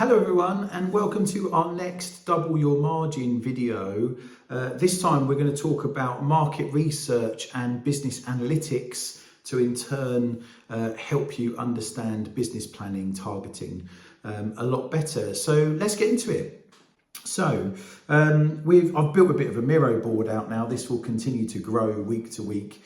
Hello everyone, and welcome to our next Double Your Margin video. This time we're going to talk about market research and business analytics to in turn help you understand business planning, targeting a lot better. So let's get into it. So I've built a bit of a Miro board out now. This will continue to grow week to week.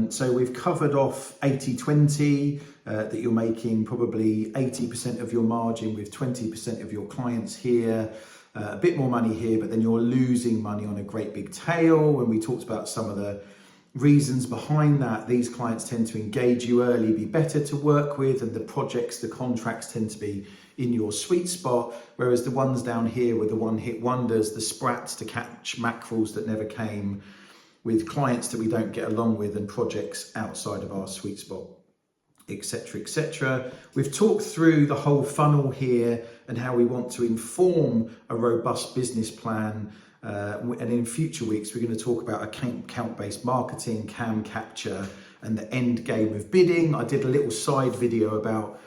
So we've covered off 80-20, that you're making probably 80% of your margin with 20% of your clients here, a bit more money here, but then you're losing money on a great big tail. When we talked about some of the reasons behind that, these clients tend to engage you early, be better to work with, and the projects, the contracts tend to be in your sweet spot, whereas the ones down here were the one-hit wonders, the sprats to catch mackerels that never came, with clients that we don't get along with and projects outside of our sweet spot, etc., etc. We've talked through the whole funnel here and how we want to inform a robust business plan. And in future weeks, we're going to talk about account-based marketing, CAM capture, and the end game of bidding. I did a little side video about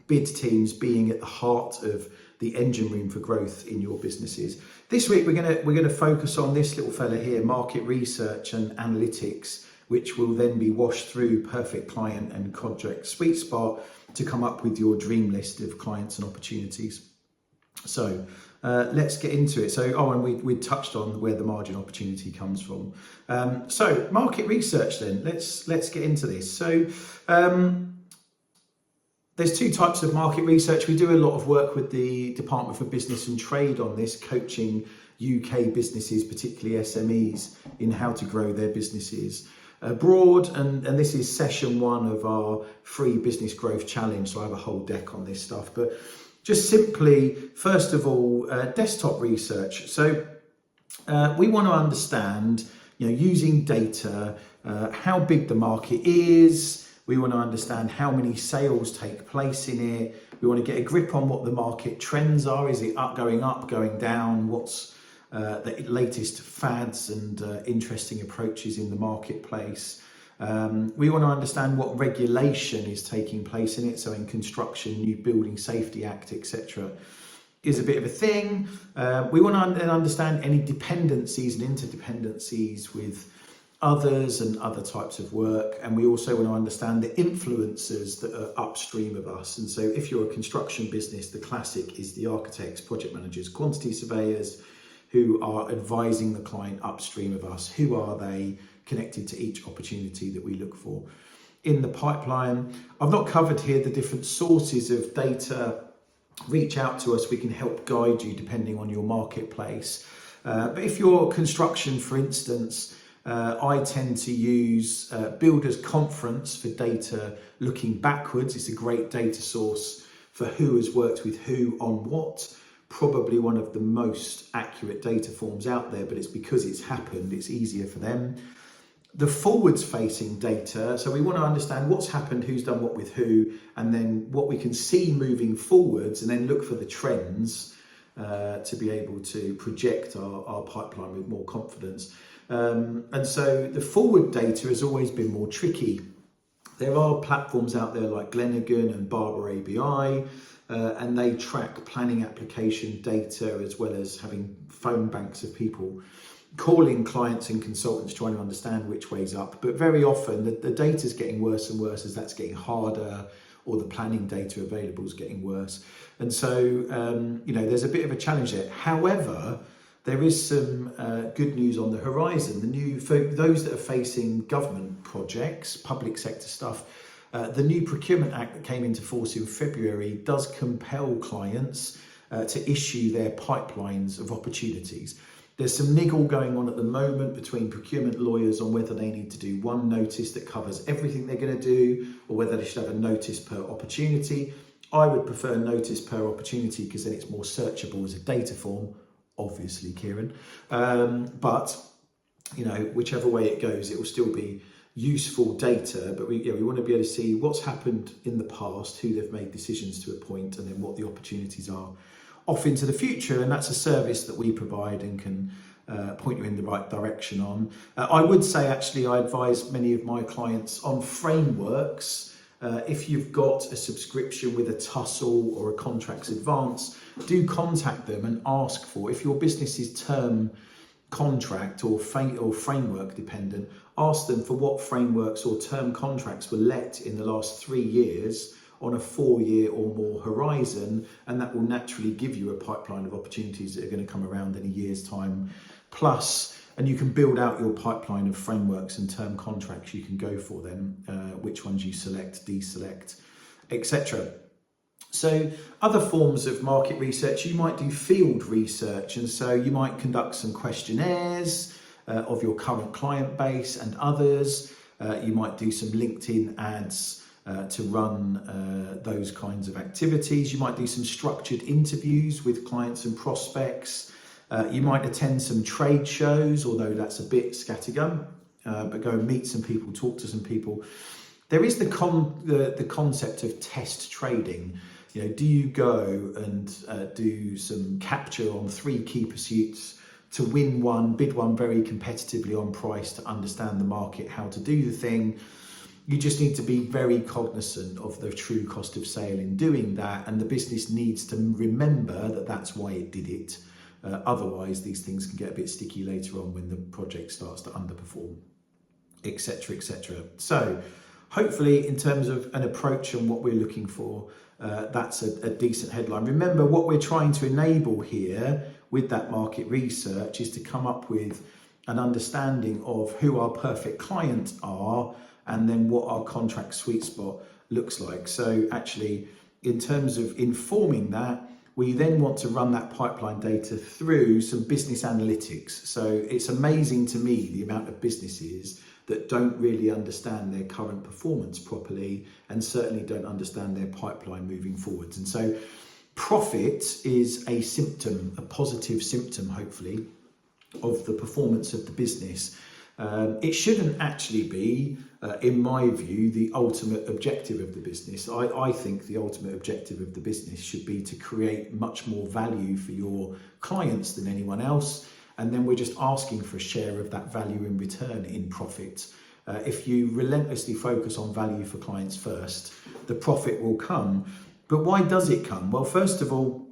bid teams being at the heart of the engine room for growth in your businesses. This week we're going to focus on this little fella here, market research and analytics, which will then be washed through perfect client and contract sweet spot to come up with your dream list of clients and opportunities. So let's get into it. So, and we touched on where the margin opportunity comes from. So market research then, let's get into this. So there's two types of market research. We do a lot of work with the Department for Business and Trade on this, coaching UK businesses, particularly SMEs, in how to grow their businesses abroad. And this is session 1 of our free business growth challenge. So I have a whole deck on this stuff, but just simply, first of all, desktop research. So we want to understand, using data, how big the market is. We want to understand how many sales take place in it. We want to get a grip on what the market trends are. Is it going down? What's the latest fads and interesting approaches in the marketplace? We want to understand what regulation is taking place in it. So in construction, new Building Safety Act, etc., is a bit of a thing. We want to understand any dependencies and interdependencies with others and other types of work. And we also want to understand the influencers that are upstream of us. And so if you're a construction business, the classic is the architects, project managers, quantity surveyors who are advising the client upstream of us. Who are they connected to each opportunity that we look for in the pipeline? I've not covered here the different sources of data. Reach out to us, we can help guide you depending on your marketplace. But if you're construction, for instance, I tend to use Builders Conference for data looking backwards. It's a great data source for who has worked with who on what. Probably one of the most accurate data forms out there, but it's because it's happened, it's easier for them. The forwards facing data, so we want to understand what's happened, who's done what with who, and then what we can see moving forwards, and then look for the trends to be able to project our pipeline with more confidence. And so the forward data has always been more tricky. There are platforms out there like Glenigan and Barber ABI, and they track planning application data as well as having phone banks of people calling clients and consultants trying to understand which way's up. But very often the data is getting worse and worse as that's getting harder, or the planning data available is getting worse. And so, there's a bit of a challenge there. However, there is some good news on the horizon. For those that are facing government projects, public sector stuff, the new Procurement Act that came into force in February does compel clients to issue their pipelines of opportunities. There's some niggle going on at the moment between procurement lawyers on whether they need to do one notice that covers everything they're going to do, or whether they should have a notice per opportunity. I would prefer notice per opportunity because then it's more searchable as a data form. Obviously, Kieran, but whichever way it goes, it will still be useful data. But we want to be able to see what's happened in the past, who they've made decisions to appoint, and then what the opportunities are off into the future. And that's a service that we provide and can point you in the right direction on. I would say, actually, I advise many of my clients on frameworks If you've got a subscription with a tussle or a contracts advance, do contact them and ask for, if your business is term contract or framework dependent, ask them for what frameworks or term contracts were let in the last 3 years on a 4-year or more horizon, and that will naturally give you a pipeline of opportunities that are going to come around in a year's time plus, and you can build out your pipeline of frameworks and term contracts you can go for then, which ones you select, deselect, etc. So other forms of market research, you might do field research, and so you might conduct some questionnaires of your current client base and others. You might do some LinkedIn ads to run those kinds of activities. You might do some structured interviews with clients and prospects. You might attend some trade shows, although that's a bit scattergun, but go and meet some people, talk to some people. There is the concept of test trading. You know, do you go and do some capture on 3 key pursuits to win one, bid one very competitively on price to understand the market, how to do the thing? You just need to be very cognizant of the true cost of sale in doing that, and the business needs to remember that that's why it did it. Otherwise, these things can get a bit sticky later on when the project starts to underperform, etc., etc. So hopefully, in terms of an approach and what we're looking for, that's a decent headline. Remember, what we're trying to enable here with that market research is to come up with an understanding of who our perfect clients are, and then what our contract sweet spot looks like. So actually, in terms of informing that, we then want to run that pipeline data through some business analytics. So it's amazing to me the amount of businesses that don't really understand their current performance properly, and certainly don't understand their pipeline moving forwards. And so profit is a symptom, a positive symptom, hopefully, of the performance of the business. It shouldn't actually be, in my view, the ultimate objective of the business. I think the ultimate objective of the business should be to create much more value for your clients than anyone else. And then we're just asking for a share of that value in return in profit. If you relentlessly focus on value for clients first, the profit will come. But why does it come? Well, first of all,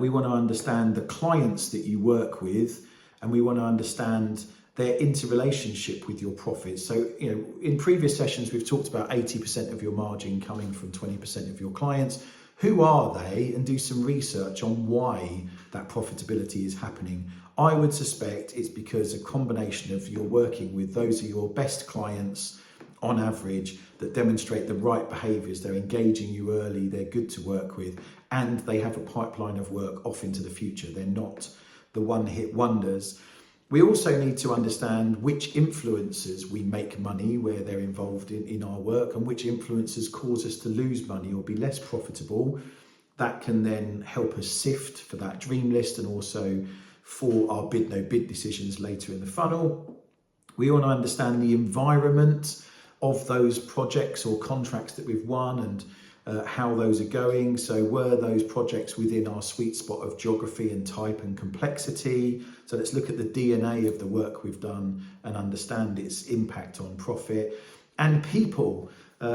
we want to understand the clients that you work with, and we want to understand their interrelationship with your profits. So, you know, in previous sessions, we've talked about 80% of your margin coming from 20% of your clients. Who are they? And do some research on why that profitability is happening. I would suspect it's because a combination of you're working with those are your best clients on average that demonstrate the right behaviours. They're engaging you early, they're good to work with, and they have a pipeline of work off into the future. They're not the one-hit wonders. We also need to understand which influencers we make money where they're involved in our work, and which influencers cause us to lose money or be less profitable. That can then help us sift for that dream list and also for our bid no bid decisions later in the funnel. We want to understand the environment of those projects or contracts that we've won, and how those are going. So were those projects within our sweet spot of geography and type and complexity? So let's look at the DNA of the work we've done and understand its impact on profit. And people.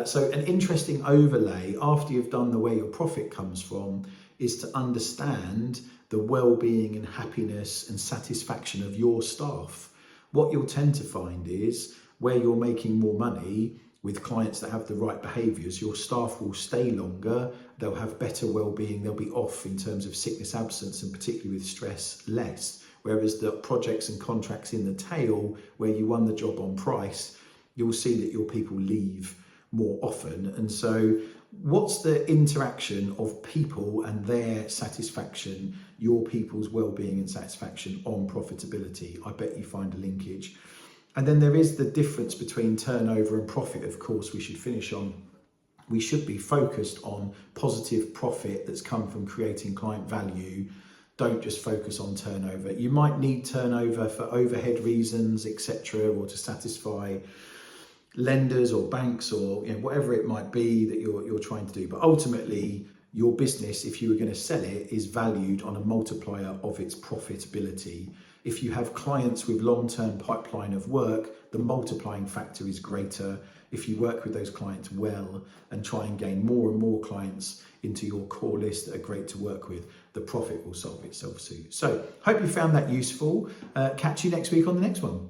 So an interesting overlay after you've done the where your profit comes from is to understand the well-being and happiness and satisfaction of your staff. What you'll tend to find is where you're making more money with clients that have the right behaviours, your staff will stay longer, they'll have better well-being, they'll be off in terms of sickness absence, and particularly with stress, less. Whereas the projects and contracts in the tail, where you won the job on price, you'll see that your people leave more often. And so what's the interaction of people and their satisfaction, your people's well-being and satisfaction on profitability? I bet you find a linkage. And then there is the difference between turnover and profit, of course, we should finish on. We should be focused on positive profit that's come from creating client value. Don't just focus on turnover. You might need turnover for overhead reasons, etc., or to satisfy lenders or banks, or whatever it might be that you're trying to do. But ultimately, your business, if you were going to sell it, is valued on a multiplier of its profitability. If you have clients with long-term pipeline of work, the multiplying factor is greater. If you work with those clients well and try and gain more and more clients into your core list that are great to work with, the profit will solve itself soon. So hope you found that useful. Catch you next week on the next one.